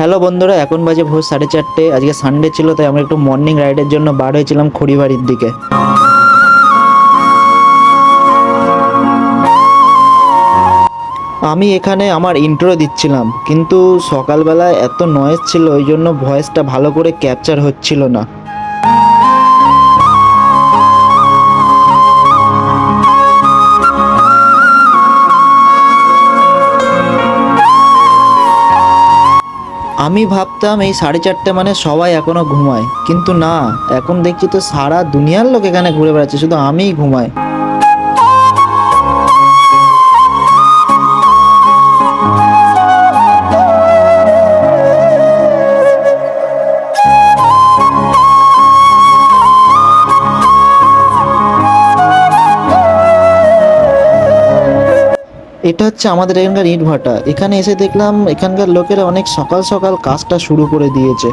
Hello বন্ধুরা, এখন বাজে ভোর 4:30। আজকে সানডে ছিল, তাই আমরা একটু মর্নিং রাইডের জন্য বার হয়েছিলাম খড়িবাড়ির দিকে। আমি এখানে আমার ইন্ট্রো দিচ্ছিলাম, কিন্তু সকালবেলায় এত নয়েজ ছিল, ওই জন্য ভয়েসটা ভালো করে ক্যাপচার হচ্ছিল না। আমি ভাবতাম এই 4:30 মানে সবাই এখনো ঘুমায়, কিন্তু না, এখন দেখছি তো সারা দুনিয়ার লোক এখানে ঘুরে বেড়াচ্ছে, শুধু আমিই ঘুমাই। এটা হচ্ছে আমাদের এখানকার ইট ভাটা। এখানে এসে দেখলাম এখানকার লোকেরা অনেক সকাল সকাল কাজটা শুরু করে দিয়েছে।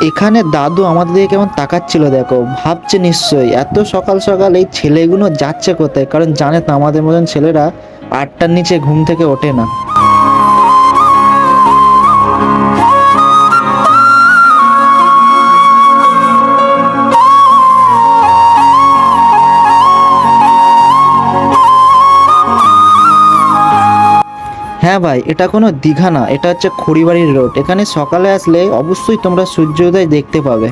এখানে দাদু আমাদের দিকে কেমন তাকাচ্ছিল দেখো, ভাবছে নিশ্চয়ই এত সকাল সকাল এই ছেলেগুলো যাচ্ছে কোথায়, কারণ জানে তো আমাদের মতন ছেলেরা 8টার নিচে ঘুম থেকে ওঠে না। হ্যাঁ ভাই, এটা কোনো দীঘা না, এটা হচ্ছে খড়িবাড়ির রোড। এখানে সকালে আসলে অবশ্যই তোমরা সূর্যোদয় দেখতে পাবে।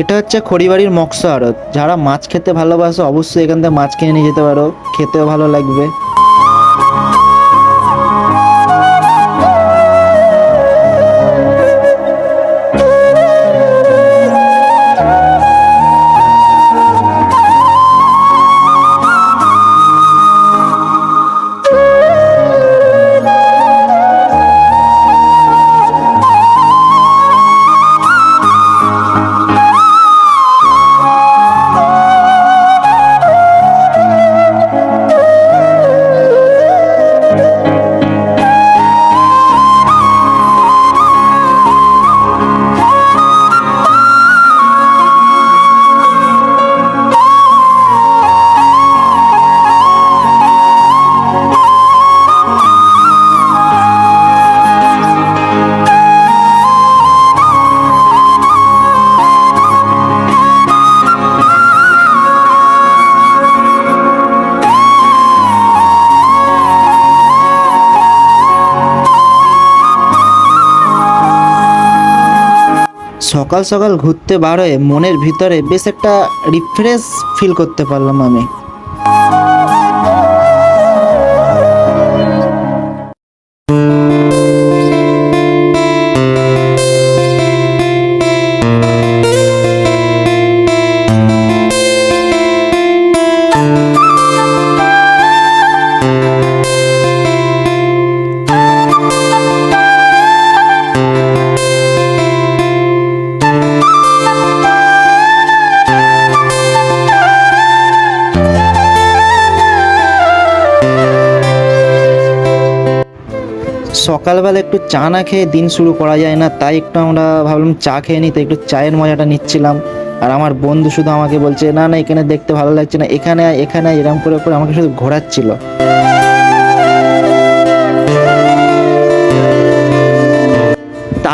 এটা হচ্ছে খড়িবাড়ির মৎস্য আড়ত। যারা মাছ খেতে ভালোবাসে অবশ্যই এখান থেকে মাছ কিনে নিয়ে যেতে পারো, খেতেও ভালো লাগবে। সকাল সকাল ঘুরতে বার হয়ে মনের ভিতরে বেশ একটা রিফ্রেশ ফিল করতে পারলাম আমি। সকালবেলা একটু চা না খেয়ে দিন শুরু করা যায় না, তাই একটু আমরা ভাবলাম চা খেয়ে নিই, তাই একটু চায়ের মজাটা নিচ্ছিলাম। আর আমার বন্ধু শুধু আমাকে বলছে না না এখানে দেখতে ভালো লাগছে না, এখানে এখানে এরকম করে করে আমাকে শুধু ঘোরাচ্ছিল।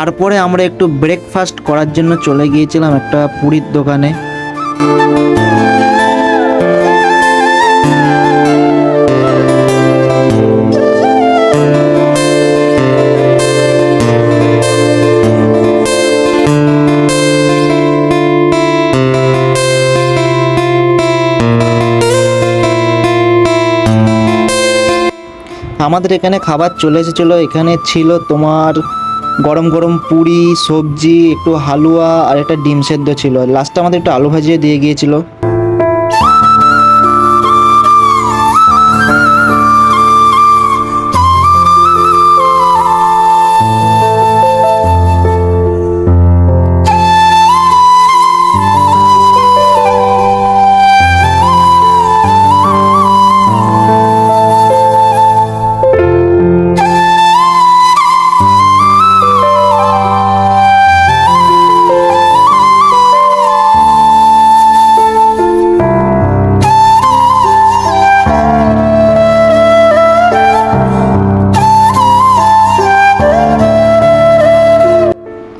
তারপরে আমরা একটু ব্রেকফাস্ট করার জন্য চলে গিয়েছিলাম একটা পুরীর দোকানে। আমাদের এখানে খাবার চলে এসেছিলো। এখানে ছিল তোমার গরম গরম পুরি, সবজি, একটু হালুয়া আর একটা ডিম সেদ্ধ ছিল। লাস্টে আমাদের একটু আলু ভাজিয়ে দিয়ে গিয়েছিল।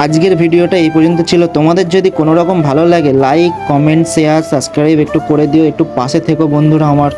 আজকের ভিডিওটা এই পর্যন্ত ছিল। তোমাদের যদি কোনো রকম ভালো লাগে লাইক, কমেন্ট, শেয়ার, সাবস্ক্রাইব একটু করে দিও। একটু পাশে থেকো বন্ধুরা আমার।